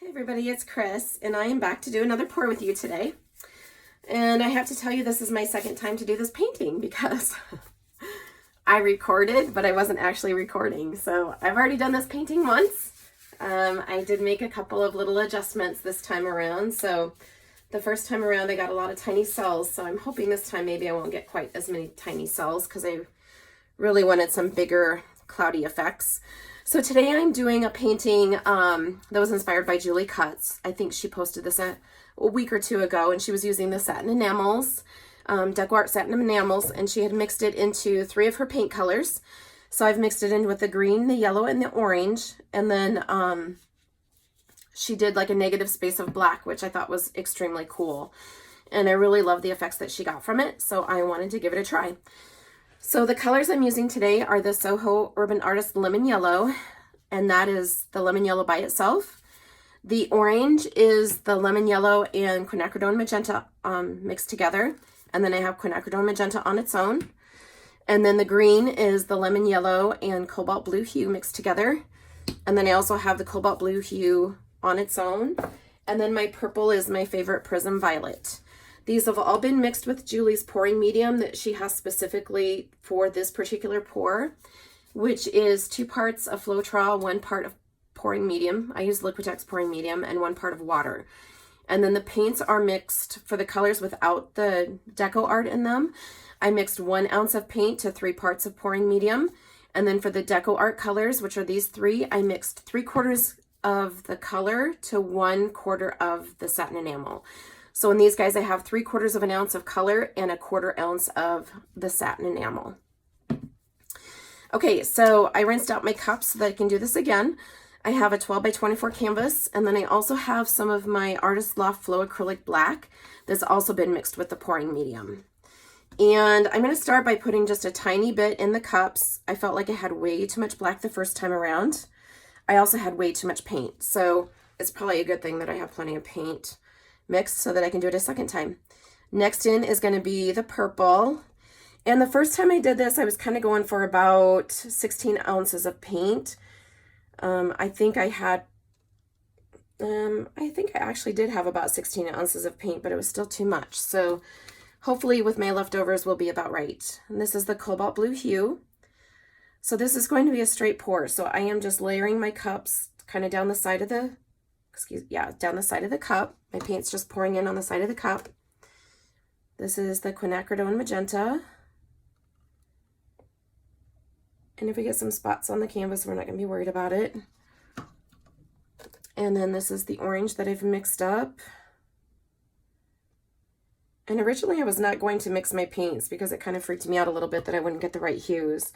Hey everybody, it's Chris, and I am back to do another pour with you today. And I have to tell you, this is my second time to do this painting because I recorded, but I wasn't actually recording. So I've already done this painting once. I did make a couple of little adjustments this time around. So the first time around, I got a lot of tiny cells. So I'm hoping this time maybe I won't get quite as many tiny cells because I really wanted some bigger cloudy effects. So today I'm doing a painting that was inspired by Julie Cutts. I think she posted this a week or two ago, and she was using the satin enamels, Deco Art satin enamels, and she had mixed it into 3 of her paint colors. So I've mixed it in with the green, the yellow, and the orange, and then she did like a negative space of black, which I thought was extremely cool. And I really love the effects that she got from it, so I wanted to give it a try. So the colors I'm using today are the Soho Urban Artist Lemon Yellow, and that is the lemon yellow by itself. The orange is the lemon yellow and quinacridone magenta mixed together, and then I have quinacridone magenta on its own. And then the green is the lemon yellow and cobalt blue hue mixed together. And then I also have the cobalt blue hue on its own. And then my purple is my favorite Prism Violet. These have all been mixed with Julie's pouring medium that she has specifically for this particular pour, which is 2 parts of Floetrol, 1 part of pouring medium. I use Liquitex pouring medium, and 1 part of water. And then the paints are mixed for the colors without the deco art in them. I mixed 1 ounce of paint to 3 parts of pouring medium. And then for the deco art colors, which are these 3, I mixed 3/4 of the color to 1/4 of the satin enamel. So in these guys, I have 3/4 of an ounce of color and 1/4 ounce of the satin enamel. Okay, so I rinsed out my cups so that I can do this again. I have a 12 by 24 canvas, and then I also have some of my Artist Loft Flow Acrylic Black that's also been mixed with the pouring medium. And I'm going to start by putting just a tiny bit in the cups. I felt like I had way too much black the first time around. I also had way too much paint, so it's probably a good thing that I have plenty of paint mixed so that I can do it a second time. Next in is going to be the purple. And the first time I did this, I was kind of going for about 16 ounces of paint. I think I actually did have about 16 ounces of paint, but it was still too much. So hopefully with my leftovers will be about right. And this is the cobalt blue hue. So this is going to be a straight pour. So I am just layering my cups kind of down the side of the, down the side of the cup. My paint's just pouring in on the side of the cup. This is the quinacridone magenta. And if we get some spots on the canvas, we're not going to be worried about it. And then this is the orange that I've mixed up. And originally I was not going to mix my paints because it kind of freaked me out a little bit that I wouldn't get the right hues.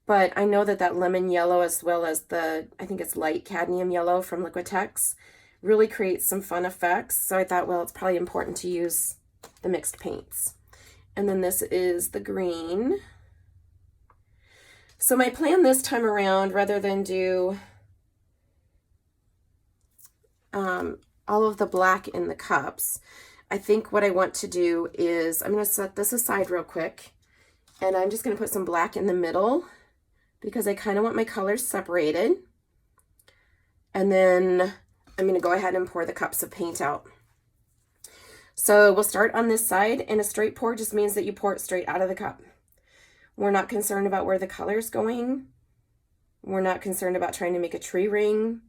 But I know that that lemon yellow, as well as the, I think it's light cadmium yellow from Liquitex, really creates some fun effects. So I thought, well, it's probably important to use the mixed paints. And then this is the green. So my plan this time around, rather than do all of the black in the cups, I think what I want to do is I'm going to set this aside real quick, and I'm just going to put some black in the middle because I kind of want my colors separated. And then I'm going to go ahead and pour the cups of paint out. So we'll start on this side, and a straight pour just means that you pour it straight out of the cup. We're not concerned about where the color's going. We're not concerned about trying to make a tree ring.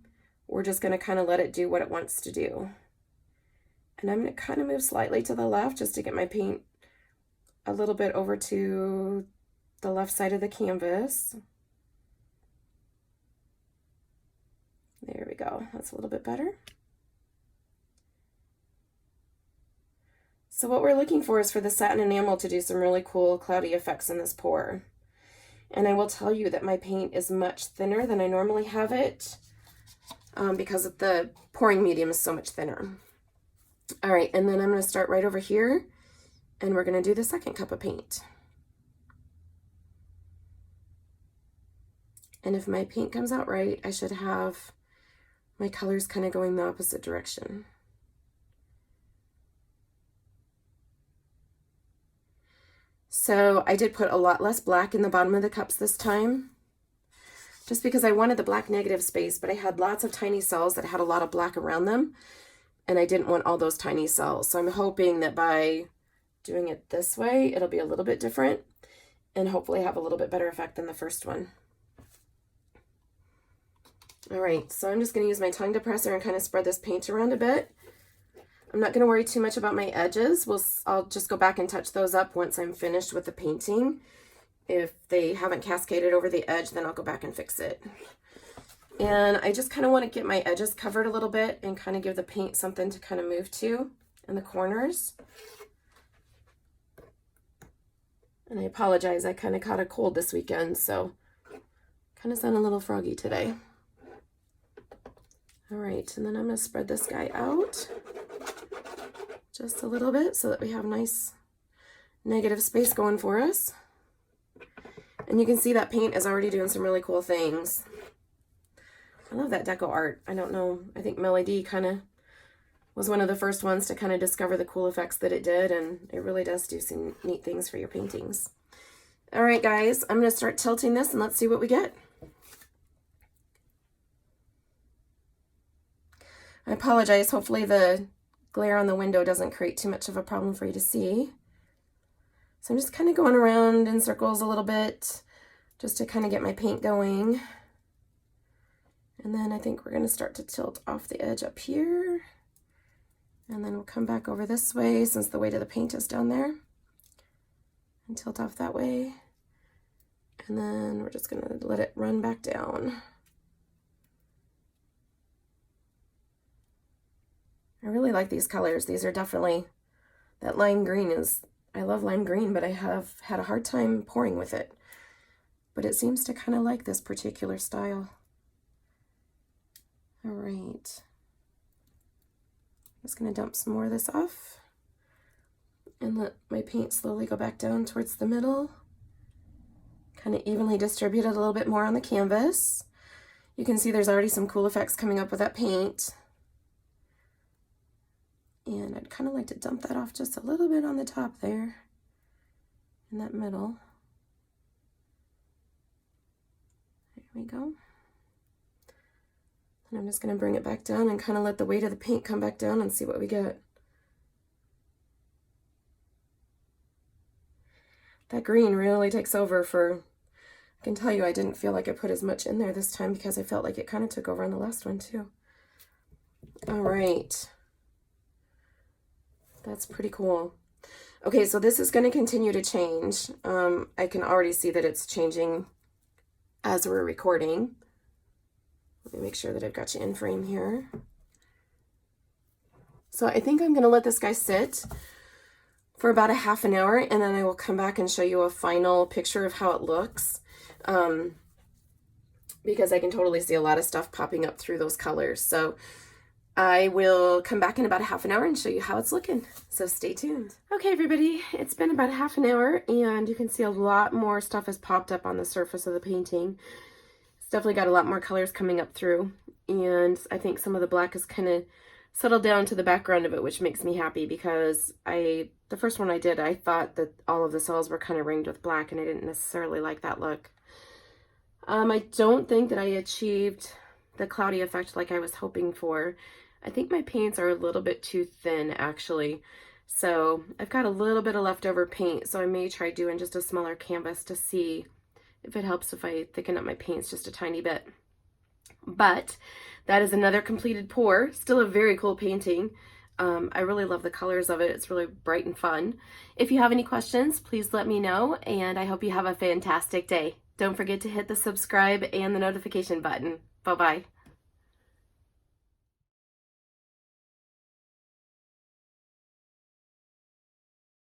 We're just going to kind of let it do what it wants to do. And I'm going to kind of move slightly to the left just to get my paint a little bit over to the left side of the canvas. There we go. That's a little bit better. So what we're looking for is for the satin enamel to do some really cool cloudy effects in this pour. And I will tell you that my paint is much thinner than I normally have it because of the pouring medium is so much thinner. All right, and then I'm going to start right over here, and we're going to do the second cup of paint. And if my paint comes out right, I should have my colors kind of going the opposite direction. So I did put a lot less black in the bottom of the cups this time, just because I wanted the black negative space, but I had lots of tiny cells that had a lot of black around them, and I didn't want all those tiny cells. So I'm hoping that by doing it this way, it'll be a little bit different and hopefully have a little bit better effect than the first one. All right, so I'm just going to use my tongue depressor and kind of spread this paint around a bit. I'm not going to worry too much about my edges. I'll just go back and touch those up once I'm finished with the painting. If they haven't cascaded over the edge, then I'll go back and fix it. And I just kind of want to get my edges covered a little bit and kind of give the paint something to kind of move to in the corners. And I apologize, I kind of caught a cold this weekend, so kind of sound a little froggy today. All right, and then I'm going to spread this guy out just a little bit so that we have nice negative space going for us. And you can see that paint is already doing some really cool things. I love that deco art. I don't know, I think Melody D kind of was one of the first ones to kind of discover the cool effects that it did, and it really does do some neat things for your paintings. All right, guys, I'm going to start tilting this and let's see what we get. I apologize. Hopefully the glare on the window doesn't create too much of a problem for you to see. So I'm just kind of going around in circles a little bit just to kind of get my paint going. And then I think we're going to start to tilt off the edge up here. And then we'll come back over this way since the weight of the paint is down there. And tilt off that way. And then we're just going to let it run back down. I really like these colors. These are definitely, that lime green is, I love lime green, but I have had a hard time pouring with it. But it seems to kind of like this particular style. All right. I'm just going to dump some more of this off and let my paint slowly go back down towards the middle. Kind of evenly distribute it a little bit more on the canvas. You can see there's already some cool effects coming up with that paint. And I'd kind of like to dump that off just a little bit on the top there, in that middle. There we go. And I'm just going to bring it back down and kind of let the weight of the paint come back down and see what we get. That green really takes over for, I can tell you I didn't feel like I put as much in there this time because I felt like it kind of took over on the last one too. All right. That's pretty cool. Okay, so this is going to continue to change. I can already see that it's changing as we're recording. Let me make sure that I've got you in frame here. So I think I'm going to let this guy sit for about a half an hour, and then I will come back and show you a final picture of how it looks. Because I can totally see a lot of stuff popping up through those colors. So I will come back in about a half an hour and show you how it's looking. So stay tuned. Okay, everybody, it's been about a half an hour, and you can see a lot more stuff has popped up on the surface of the painting. It's definitely got a lot more colors coming up through, and I think some of the black has kind of settled down to the background of it, which makes me happy because the first one I did, I thought that all of the cells were kind of ringed with black, and I didn't necessarily like that look. I don't think that I achieved the cloudy effect like I was hoping for. I think my paints are a little bit too thin, actually. So I've got a little bit of leftover paint, so I may try doing just a smaller canvas to see if it helps if I thicken up my paints just a tiny bit. But that is another completed pour. Still a very cool painting. I really love the colors of it. It's really bright and fun. If you have any questions, please let me know, and I hope you have a fantastic day. Don't forget to hit the subscribe and the notification button. Bye-bye.